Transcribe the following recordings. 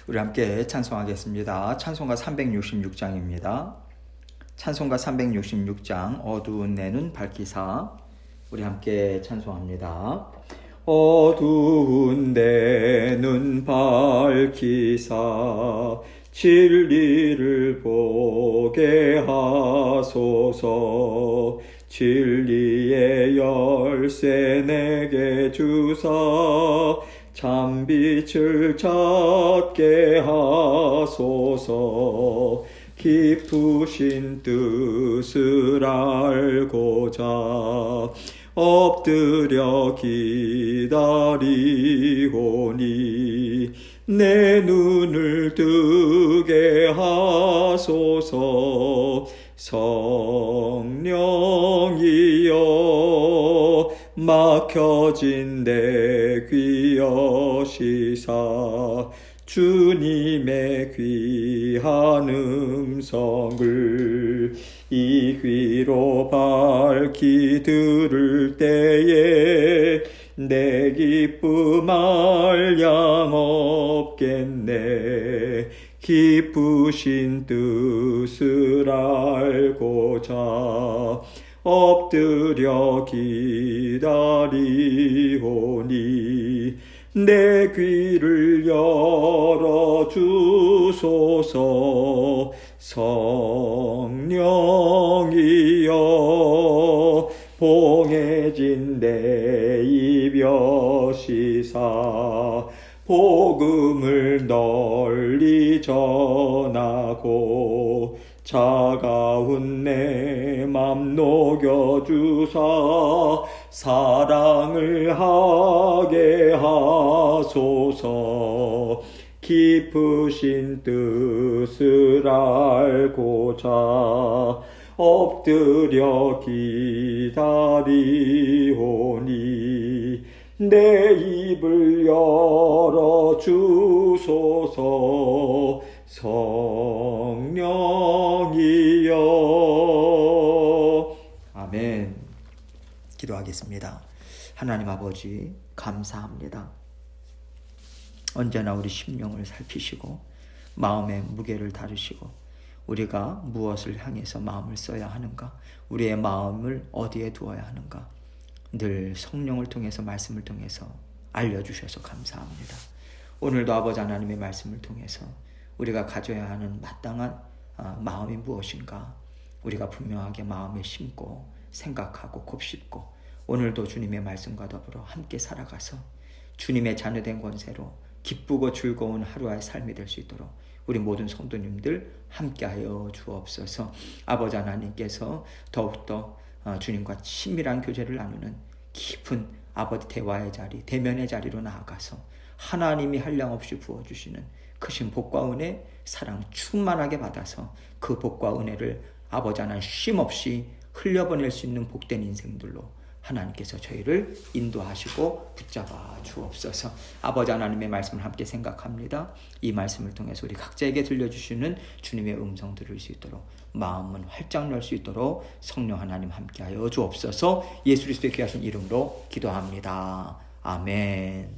우리 함께 찬송하겠습니다. 찬송가 366장입니다. 찬송가 366장 어두운 내 눈 밝히사. 우리 함께 찬송합니다. 어두운 내 눈 밝히사 진리를 보게 하소서. 진리의 열쇠 내게 주사 참빛을 찾게 하소서. 깊으신 뜻을 알고자 엎드려 기다리오니 내 눈을 뜨게 하소서. 성령이여 막혀진 내 귀 여시사 주님의 귀한 음성을 이 귀로 밝히 들을 때에 내 기쁨 알량 없겠네. 기쁘신 뜻을 알고자 엎드려 기다리오니 내 귀를 열어 주소서. 성령이여 봉해진 내 입 여시사 복음을 널리 전하고 차가운 내 맘 녹여주사 사랑을 하게 하소서. 깊으신 뜻을 알고자 엎드려 기다리오니 내 입을 열어 주소서. 성령이여. 아멘. 기도하겠습니다. 하나님 아버지 감사합니다. 언제나 우리 심령을 살피시고 마음의 무게를 다루시고 우리가 무엇을 향해서 마음을 써야 하는가, 우리의 마음을 어디에 두어야 하는가 늘 성령을 통해서 말씀을 통해서 알려주셔서 감사합니다. 오늘도 아버지 하나님의 말씀을 통해서 우리가 가져야 하는 마땅한 마음이 무엇인가 우리가 분명하게 마음에 심고 생각하고 곱씹고 오늘도 주님의 말씀과 더불어 함께 살아가서 주님의 자녀된 권세로 기쁘고 즐거운 하루의 삶이 될 수 있도록 우리 모든 성도님들 함께하여 주옵소서. 아버지 하나님께서 더욱더 주님과 친밀한 교제를 나누는 깊은 아버지 대화의 자리, 대면의 자리로 나아가서 하나님이 한량없이 부어주시는 크신 복과 은혜, 사랑 충만하게 받아서 그 복과 은혜를 아버지 하나님 쉼없이 흘려보낼 수 있는 복된 인생들로 하나님께서 저희를 인도하시고 붙잡아 주옵소서. 아버지 하나님의 말씀을 함께 생각합니다. 이 말씀을 통해서 우리 각자에게 들려주시는 주님의 음성 들을 수 있도록 마음은 활짝 열 수 있도록 성령 하나님 함께하여 주옵소서. 예수 그리스도의 귀하신 이름으로 기도합니다. 아멘.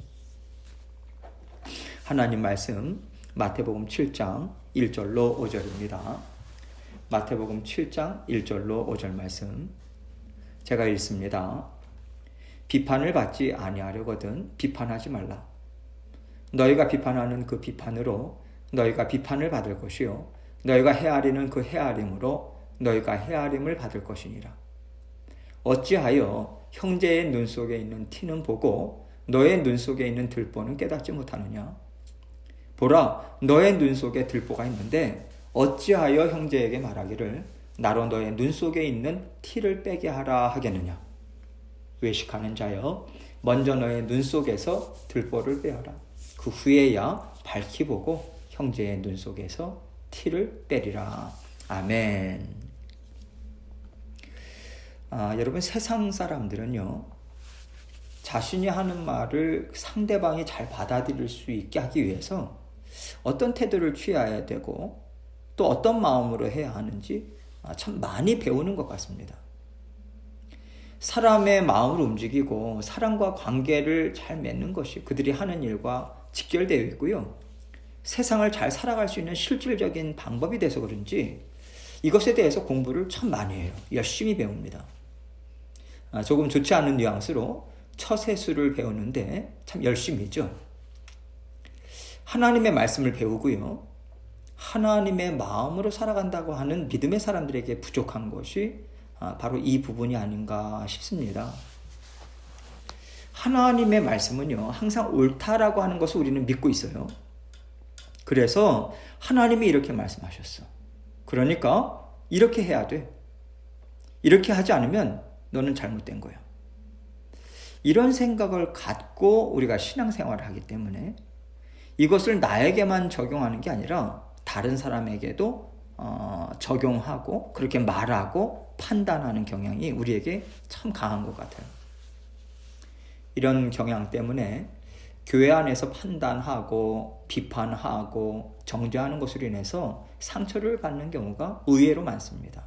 하나님 말씀 마태복음 7장 1절로 5절입니다. 마태복음 7장 1절로 5절 말씀 제가 읽습니다. 비판을 받지 아니하려거든 비판하지 말라. 너희가 비판하는 그 비판으로 너희가 비판을 받을 것이요 너희가 헤아리는 그 헤아림으로 너희가 헤아림을 받을 것이니라. 어찌하여 형제의 눈 속에 있는 티는 보고 너의 눈 속에 있는 들보는 깨닫지 못하느냐. 보라, 너의 눈 속에 들보가 있는데 어찌하여 형제에게 말하기를 나로 너의 눈 속에 있는 티를 빼게 하라 하겠느냐. 외식하는 자여, 먼저 너의 눈 속에서 들보를 빼어라. 그 후에야 밝히 보고 형제의 눈 속에서 티를 빼리라. 아멘. 여러분, 세상 사람들은요, 자신이 하는 말을 상대방이 잘 받아들일 수 있게 하기 위해서 어떤 태도를 취해야 되고 또 어떤 마음으로 해야 하는지 참 많이 배우는 것 같습니다. 사람의 마음을 움직이고 사람과 관계를 잘 맺는 것이 그들이 하는 일과 직결되어 있고요. 세상을 잘 살아갈 수 있는 실질적인 방법이 돼서 그런지 이것에 대해서 공부를 참 많이 해요. 열심히 배웁니다. 조금 좋지 않은 뉘앙스로 처세술을 배우는데 참 열심히죠. 하나님의 말씀을 배우고요. 하나님의 마음으로 살아간다고 하는 믿음의 사람들에게 부족한 것이 바로 이 부분이 아닌가 싶습니다. 하나님의 말씀은요, 항상 옳다라고 하는 것을 우리는 믿고 있어요. 그래서 하나님이 이렇게 말씀하셨어. 그러니까 이렇게 해야 돼. 이렇게 하지 않으면 너는 잘못된 거야. 이런 생각을 갖고 우리가 신앙생활을 하기 때문에 이것을 나에게만 적용하는 게 아니라 다른 사람에게도 적용하고 그렇게 말하고 판단하는 경향이 우리에게 참 강한 것 같아요. 이런 경향 때문에 교회 안에서 판단하고 비판하고 정죄하는 것으로 인해서 상처를 받는 경우가 의외로 많습니다.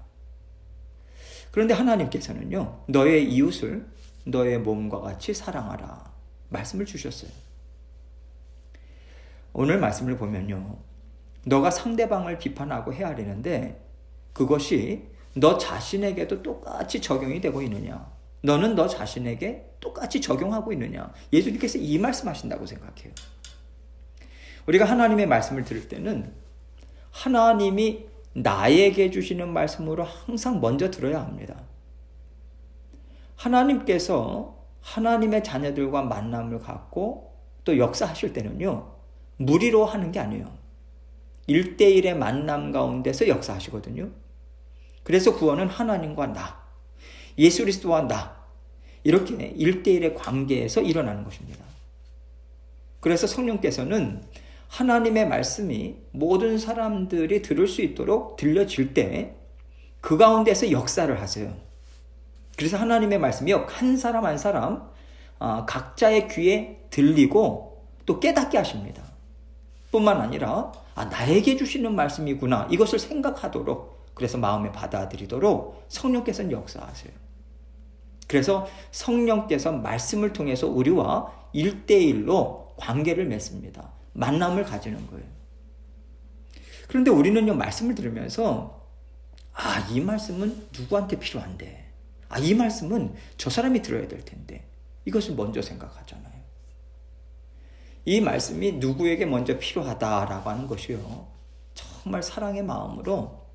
그런데 하나님께서는요, 너의 이웃을 너의 몸과 같이 사랑하라 말씀을 주셨어요. 오늘 말씀을 보면요, 너가 상대방을 비판하고 헤아리는데 그것이 너 자신에게도 똑같이 적용이 되고 있느냐, 너는 너 자신에게 똑같이 적용하고 있느냐, 예수님께서 이 말씀하신다고 생각해요. 우리가 하나님의 말씀을 들을 때는 하나님이 나에게 주시는 말씀으로 항상 먼저 들어야 합니다. 하나님께서 하나님의 자녀들과 만남을 갖고 또 역사하실 때는요, 무리로 하는 게 아니에요. 1대1의 만남 가운데서 역사하시거든요. 그래서 구원은 하나님과 나, 예수 그리스도와 나, 이렇게 1대1의 관계에서 일어나는 것입니다. 그래서 성령께서는 하나님의 말씀이 모든 사람들이 들을 수 있도록 들려질 때 그 가운데서 역사를 하세요. 그래서 하나님의 말씀이 한 사람 한 사람 각자의 귀에 들리고 또 깨닫게 하십니다. 뿐만 아니라 나에게 주시는 말씀이구나, 이것을 생각하도록, 그래서 마음에 받아들이도록 성령께서는 역사하세요. 그래서 성령께서 말씀을 통해서 우리와 1대1로 관계를 맺습니다. 만남을 가지는 거예요. 그런데 우리는요, 말씀을 들으면서 이 말씀은 누구한테 필요한데, 이 말씀은 저 사람이 들어야 될 텐데, 이것을 먼저 생각하잖아요. 이 말씀이 누구에게 먼저 필요하다라고 하는 것이요, 정말 사랑의 마음으로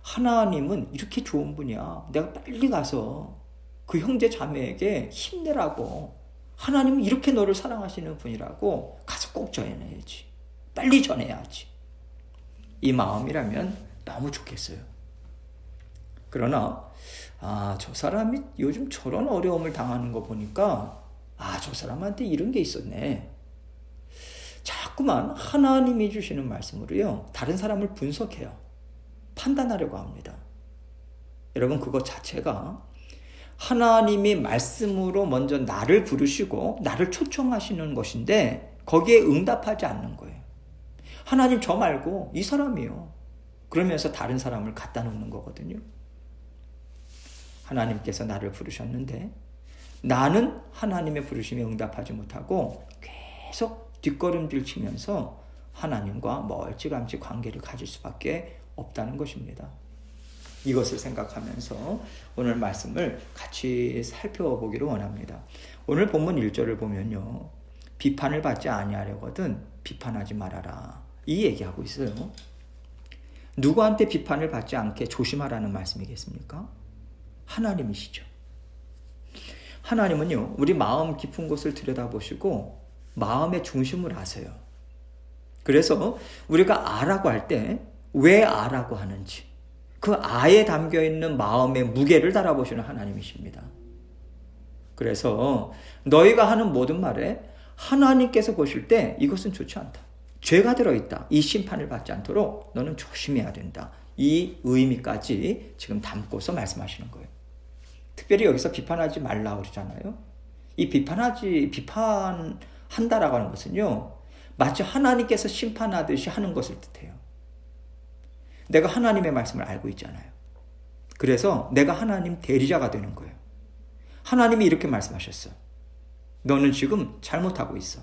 하나님은 이렇게 좋은 분이야, 내가 빨리 가서 그 형제 자매에게 힘내라고, 하나님은 이렇게 너를 사랑하시는 분이라고 가서 꼭 전해야지, 빨리 전해야지, 이 마음이라면 너무 좋겠어요. 그러나 저 사람이 요즘 저런 어려움을 당하는 거 보니까 저 사람한테 이런 게 있었네, 자꾸만 하나님이 주시는 말씀으로요, 다른 사람을 분석해요. 판단하려고 합니다. 여러분, 그것 자체가 하나님이 말씀으로 먼저 나를 부르시고 나를 초청하시는 것인데 거기에 응답하지 않는 거예요. 하나님, 저 말고 이 사람이요, 그러면서 다른 사람을 갖다 놓는 거거든요. 하나님께서 나를 부르셨는데 나는 하나님의 부르심에 응답하지 못하고 계속 뒷걸음질 치면서 하나님과 멀찌감치 관계를 가질 수밖에 없다는 것입니다. 이것을 생각하면서 오늘 말씀을 같이 살펴보기를 원합니다. 오늘 본문 1절을 보면요, 비판을 받지 아니하려거든 비판하지 말아라, 이 얘기하고 있어요. 누구한테 비판을 받지 않게 조심하라는 말씀이겠습니까? 하나님이시죠. 하나님은요, 우리 마음 깊은 곳을 들여다보시고 마음의 중심을 아세요. 그래서 우리가 아라고 할 때 왜 아라고 하는지, 그 아에 담겨있는 마음의 무게를 달아보시는 하나님이십니다. 그래서 너희가 하는 모든 말에 하나님께서 보실 때 이것은 좋지 않다, 죄가 들어있다, 이 심판을 받지 않도록 너는 조심해야 된다, 이 의미까지 지금 담고서 말씀하시는 거예요. 특별히 여기서 비판하지 말라고 그러잖아요. 이 비판한다라고 하는 것은요, 마치 하나님께서 심판하듯이 하는 것을 뜻해요. 내가 하나님의 말씀을 알고 있잖아요. 그래서 내가 하나님 대리자가 되는 거예요. 하나님이 이렇게 말씀하셨어, 너는 지금 잘못하고 있어.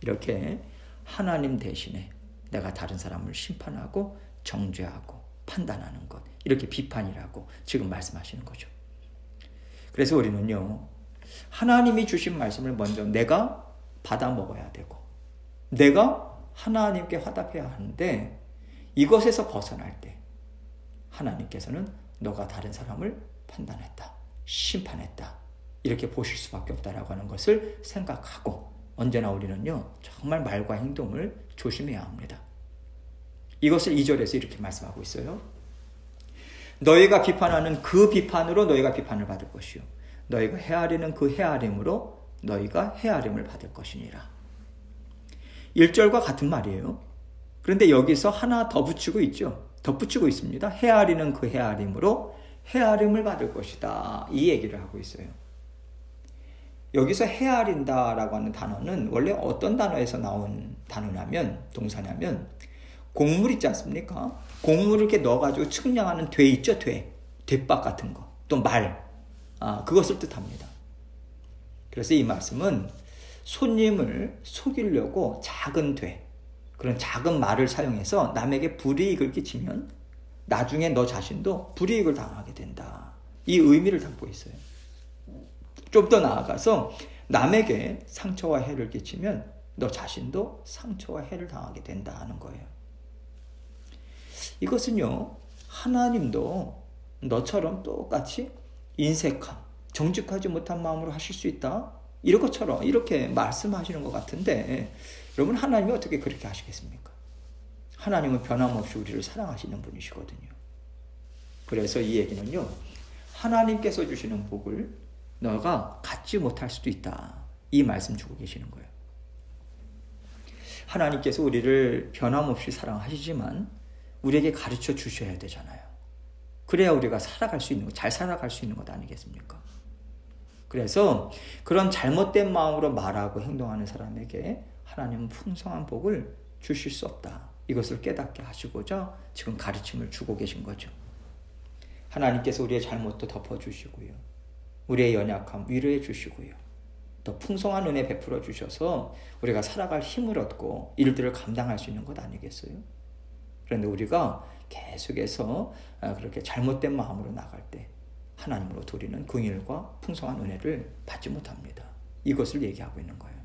이렇게 하나님 대신에 내가 다른 사람을 심판하고 정죄하고 판단하는 것, 이렇게 비판이라고 지금 말씀하시는 거죠. 그래서 우리는요, 하나님이 주신 말씀을 먼저 내가 받아 먹어야 되고, 내가 하나님께 화답해야 하는데, 이것에서 벗어날 때 하나님께서는 너가 다른 사람을 판단했다, 심판했다, 이렇게 보실 수밖에 없다라고 하는 것을 생각하고, 언제나 우리는요, 정말 말과 행동을 조심해야 합니다. 이것을 2절에서 이렇게 말씀하고 있어요. 너희가 비판하는 그 비판으로 너희가 비판을 받을 것이요, 너희가 헤아리는 그 헤아림으로 너희가 헤아림을 받을 것이니라. 1절과 같은 말이에요. 그런데 여기서 하나 더 붙이고 있죠. 덧붙이고 있습니다. 헤아리는 그 헤아림으로 헤아림을 받을 것이다, 이 얘기를 하고 있어요. 여기서 헤아린다라고 하는 단어는 원래 어떤 단어에서 나온 단어냐면, 동사냐면, 곡물 있지 않습니까? 곡물을 이렇게 넣어가지고 측량하는 돼 있죠, 대박 같은 거, 또 말, 그것을 뜻합니다. 그래서 이 말씀은 손님을 속이려고 작은 그런 작은 말을 사용해서 남에게 불이익을 끼치면 나중에 너 자신도 불이익을 당하게 된다, 이 의미를 담고 있어요. 좀 더 나아가서 남에게 상처와 해를 끼치면 너 자신도 상처와 해를 당하게 된다 하는 거예요. 이것은요, 하나님도 너처럼 똑같이 인색함, 정직하지 못한 마음으로 하실 수 있다, 이런 것처럼 이렇게 말씀하시는 것 같은데, 여러분, 하나님이 어떻게 그렇게 하시겠습니까? 하나님은 변함없이 우리를 사랑하시는 분이시거든요. 그래서 이 얘기는요, 하나님께서 주시는 복을 너가 갖지 못할 수도 있다, 이 말씀 주고 계시는 거예요. 하나님께서 우리를 변함없이 사랑하시지만 우리에게 가르쳐 주셔야 되잖아요. 그래야 우리가 살아갈 수 있는 것, 잘 살아갈 수 있는 것 아니겠습니까? 그래서 그런 잘못된 마음으로 말하고 행동하는 사람에게 하나님은 풍성한 복을 주실 수 없다, 이것을 깨닫게 하시고자 지금 가르침을 주고 계신 거죠. 하나님께서 우리의 잘못도 덮어주시고요, 우리의 연약함 위로해 주시고요, 또 풍성한 은혜 베풀어 주셔서 우리가 살아갈 힘을 얻고 일들을 감당할 수 있는 것 아니겠어요? 그런데 우리가 계속해서 그렇게 잘못된 마음으로 나갈 때 하나님으로부터 우리는 긍휼과 풍성한 은혜를 받지 못합니다. 이것을 얘기하고 있는 거예요.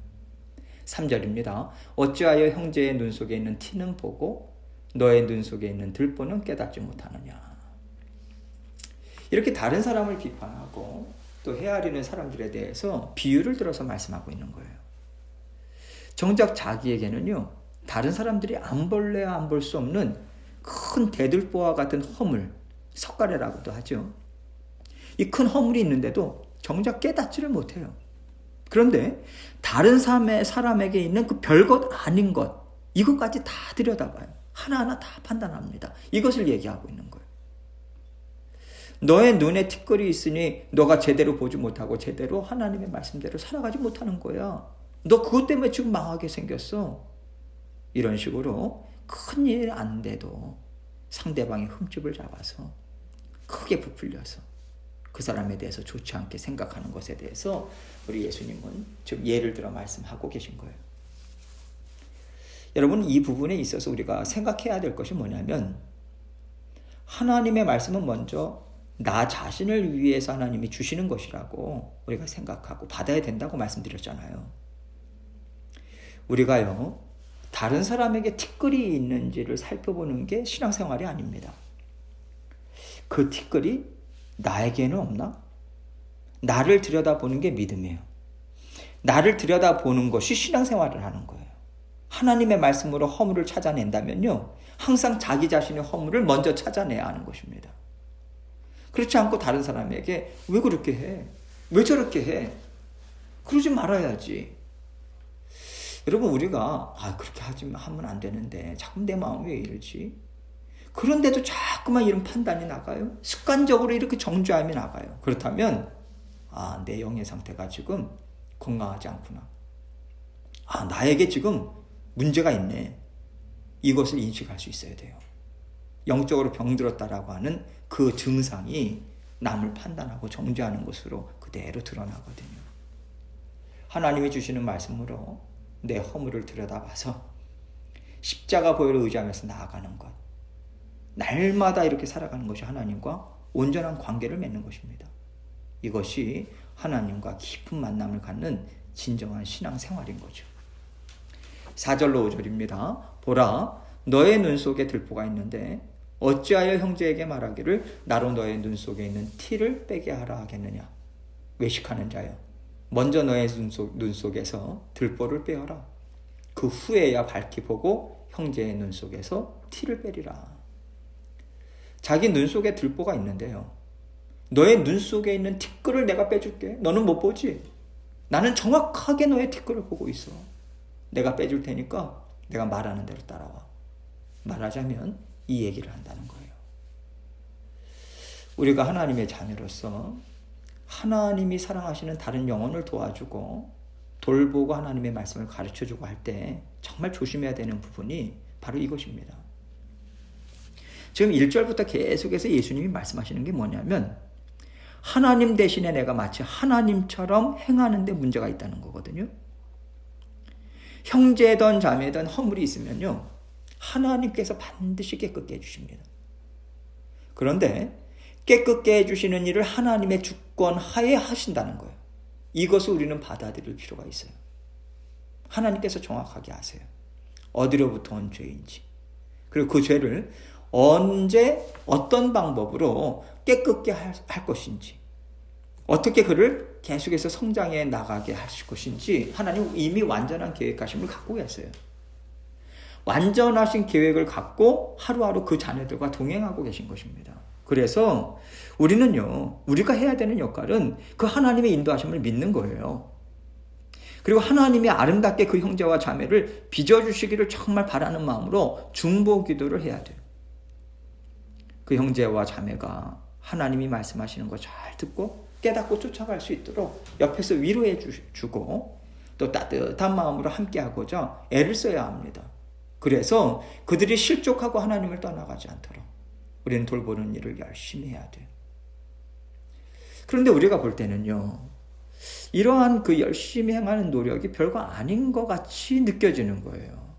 3절입니다. 어찌하여 형제의 눈 속에 있는 티는 보고 너의 눈 속에 있는 들보는 깨닫지 못하느냐. 이렇게 다른 사람을 비판하고 또 헤아리는 사람들에 대해서 비유를 들어서 말씀하고 있는 거예요. 정작 자기에게는요, 다른 사람들이 안 볼래야 안 볼 수 없는 큰 대들보와 같은 허물, 석가래라고도 하죠. 이 큰 허물이 있는데도 정작 깨닫지를 못해요. 그런데 다른 사람에게 있는 그 별것 아닌 것, 이것까지 다 들여다봐요. 하나하나 다 판단합니다. 이것을 얘기하고 있는 거예요. 너의 눈에 티끌이 있으니 너가 제대로 보지 못하고 제대로 하나님의 말씀대로 살아가지 못하는 거야. 너 그것 때문에 지금 망하게 생겼어. 이런 식으로 큰일 안 돼도 상대방의 흠집을 잡아서 크게 부풀려서 그 사람에 대해서 좋지 않게 생각하는 것에 대해서 우리 예수님은 지금 예를 들어 말씀하고 계신 거예요. 여러분, 이 부분에 있어서 우리가 생각해야 될 것이 뭐냐면, 하나님의 말씀은 먼저 나 자신을 위해서 하나님이 주시는 것이라고 우리가 생각하고 받아야 된다고 말씀드렸잖아요. 우리가요, 다른 사람에게 티끌이 있는지를 살펴보는 게 신앙생활이 아닙니다. 그 티끌이 나에게는 없나? 나를 들여다보는 게 믿음이에요. 나를 들여다보는 것이 신앙생활을 하는 거예요. 하나님의 말씀으로 허물을 찾아낸다면요, 항상 자기 자신의 허물을 먼저 찾아내야 하는 것입니다. 그렇지 않고 다른 사람에게 왜 그렇게 해? 왜 저렇게 해? 그러지 말아야지. 여러분, 우리가 그렇게 하면 안 되는데 자꾸 내 마음이 왜 이러지? 그런데도 자꾸만 이런 판단이 나가요. 습관적으로 이렇게 정죄함이 나가요. 그렇다면 내 영의 상태가 지금 건강하지 않구나. 나에게 지금 문제가 있네. 이것을 인식할 수 있어야 돼요. 영적으로 병들었다라고 하는 그 증상이 남을 판단하고 정죄하는 것으로 그대로 드러나거든요. 하나님이 주시는 말씀으로 내 허물을 들여다봐서 십자가 보혈을 의지하면서 나아가는 것. 날마다 이렇게 살아가는 것이 하나님과 온전한 관계를 맺는 것입니다. 이것이 하나님과 깊은 만남을 갖는 진정한 신앙생활인 거죠. 4절로 5절입니다. 보라, 너의 눈 속에 들보가 있는데 어찌하여 형제에게 말하기를 나로 너의 눈 속에 있는 티를 빼게 하라 하겠느냐. 외식하는 자여, 먼저 너의 눈 속에서 들보를 빼어라. 그 후에야 밝히 보고 형제의 눈 속에서 티를 빼리라. 자기 눈 속에 들보가 있는데요, 너의 눈 속에 있는 티끌을 내가 빼줄게. 너는 못 보지? 나는 정확하게 너의 티끌을 보고 있어. 내가 빼줄 테니까 내가 말하는 대로 따라와. 말하자면 이 얘기를 한다는 거예요. 우리가 하나님의 자녀로서 하나님이 사랑하시는 다른 영혼을 도와주고 돌보고 하나님의 말씀을 가르쳐주고 할 때 정말 조심해야 되는 부분이 바로 이것입니다. 지금 1절부터 계속해서 예수님이 말씀하시는 게 뭐냐면 하나님 대신에 내가 마치 하나님처럼 행하는 데 문제가 있다는 거거든요. 형제든 자매든 허물이 있으면요, 하나님께서 반드시 깨끗게 해주십니다. 그런데 깨끗게 해주시는 일을 하나님의 주권 하에 하신다는 거예요. 이것을 우리는 받아들일 필요가 있어요. 하나님께서 정확하게 아세요. 어디로부터 온 죄인지, 그리고 그 죄를 언제 어떤 방법으로 깨끗게 할 것인지, 어떻게 그를 계속해서 성장해 나가게 하실 것인지 하나님 이미 완전한 계획하심을 갖고 계세요. 완전하신 계획을 갖고 하루하루 그 자녀들과 동행하고 계신 것입니다. 그래서 우리는요, 우리가 해야 되는 역할은 그 하나님의 인도하심을 믿는 거예요. 그리고 하나님이 아름답게 그 형제와 자매를 빚어주시기를 정말 바라는 마음으로 중보 기도를 해야 돼요. 그 형제와 자매가 하나님이 말씀하시는 거 잘 듣고 깨닫고 쫓아갈 수 있도록 옆에서 위로해 주고 또 따뜻한 마음으로 함께하고자 애를 써야 합니다. 그래서 그들이 실족하고 하나님을 떠나가지 않도록 우리는 돌보는 일을 열심히 해야 돼요. 그런데 우리가 볼 때는요, 이러한 그 열심히 행하는 노력이 별거 아닌 것 같이 느껴지는 거예요.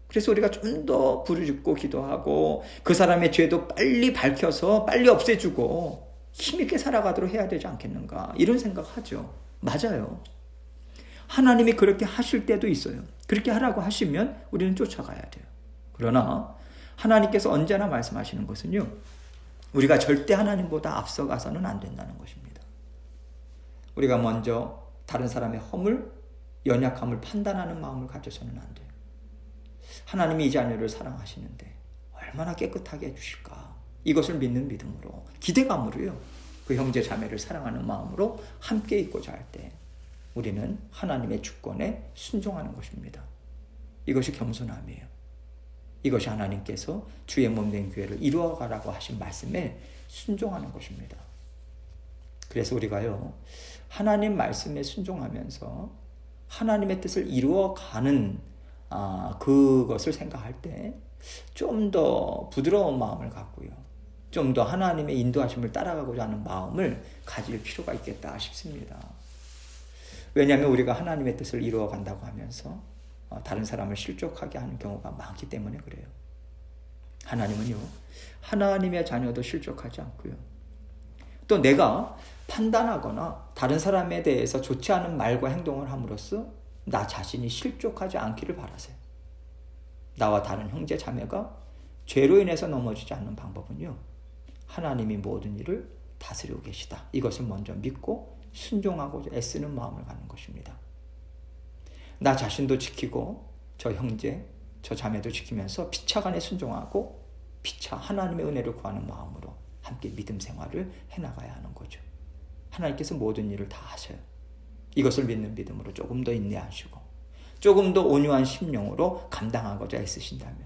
그래서 우리가 좀 더 부르짖고 기도하고 그 사람의 죄도 빨리 밝혀서 빨리 없애주고 힘있게 살아가도록 해야 되지 않겠는가, 이런 생각하죠. 맞아요. 하나님이 그렇게 하실 때도 있어요. 그렇게 하라고 하시면 우리는 쫓아가야 돼요. 그러나 하나님께서 언제나 말씀하시는 것은요, 우리가 절대 하나님보다 앞서가서는 안 된다는 것입니다. 우리가 먼저 다른 사람의 허물, 연약함을 판단하는 마음을 가져서는 안 돼요. 하나님이 이 자녀를 사랑하시는데 얼마나 깨끗하게 해주실까, 이것을 믿는 믿음으로, 기대감으로요, 그 형제 자매를 사랑하는 마음으로 함께 있고자 할 때 우리는 하나님의 주권에 순종하는 것입니다. 이것이 겸손함이에요. 이것이 하나님께서 주의 몸된 교회를 이루어가라고 하신 말씀에 순종하는 것입니다. 그래서 우리가요, 하나님 말씀에 순종하면서 하나님의 뜻을 이루어가는 그것을 생각할 때 좀 더 부드러운 마음을 갖고요, 좀 더 하나님의 인도하심을 따라가고자 하는 마음을 가질 필요가 있겠다 싶습니다. 왜냐하면 우리가 하나님의 뜻을 이루어 간다고 하면서 다른 사람을 실족하게 하는 경우가 많기 때문에 그래요. 하나님은요, 하나님의 자녀도 실족하지 않고요, 또 내가 판단하거나 다른 사람에 대해서 좋지 않은 말과 행동을 함으로써 나 자신이 실족하지 않기를 바라세요. 나와 다른 형제 자매가 죄로 인해서 넘어지지 않는 방법은요, 하나님이 모든 일을 다스리고 계시다, 이것을 먼저 믿고 순종하고 애쓰는 마음을 갖는 것입니다. 나 자신도 지키고 저 형제, 저 자매도 지키면서 피차간에 순종하고 피차 하나님의 은혜를 구하는 마음으로 함께 믿음 생활을 해나가야 하는 거죠. 하나님께서 모든 일을 다 하셔요. 이것을 믿는 믿음으로 조금 더 인내하시고 조금 더 온유한 심령으로 감당하고자 애쓰신다면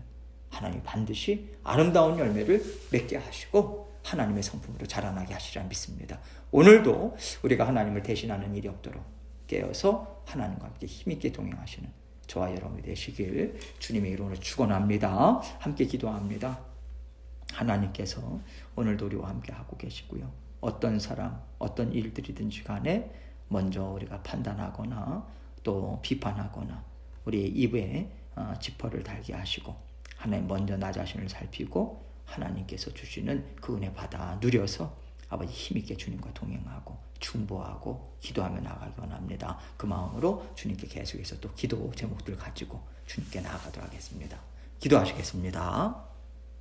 하나님이 반드시 아름다운 열매를 맺게 하시고 하나님의 성품으로 자라나게 하시리라 믿습니다. 오늘도 우리가 하나님을 대신하는 일이 없도록 깨어서 하나님과 함께 힘있게 동행하시는 저와 여러분이 되시길 주님의 이름으로 축원합니다. 함께 기도합니다. 하나님께서 오늘도 우리와 함께 하고 계시고요, 어떤 사람, 어떤 일들이든지 간에 먼저 우리가 판단하거나 또 비판하거나 우리의 입에 지퍼를 달게 하시고 하나님 먼저 나 자신을 살피고 하나님께서 주시는 그 은혜 받아 누려서 아버지 힘있게 주님과 동행하고 중보하고 기도하며 나아가기 원합니다. 그 마음으로 주님께 계속해서 또 기도 제목들 가지고 주님께 나아가도록 하겠습니다. 기도하시겠습니다.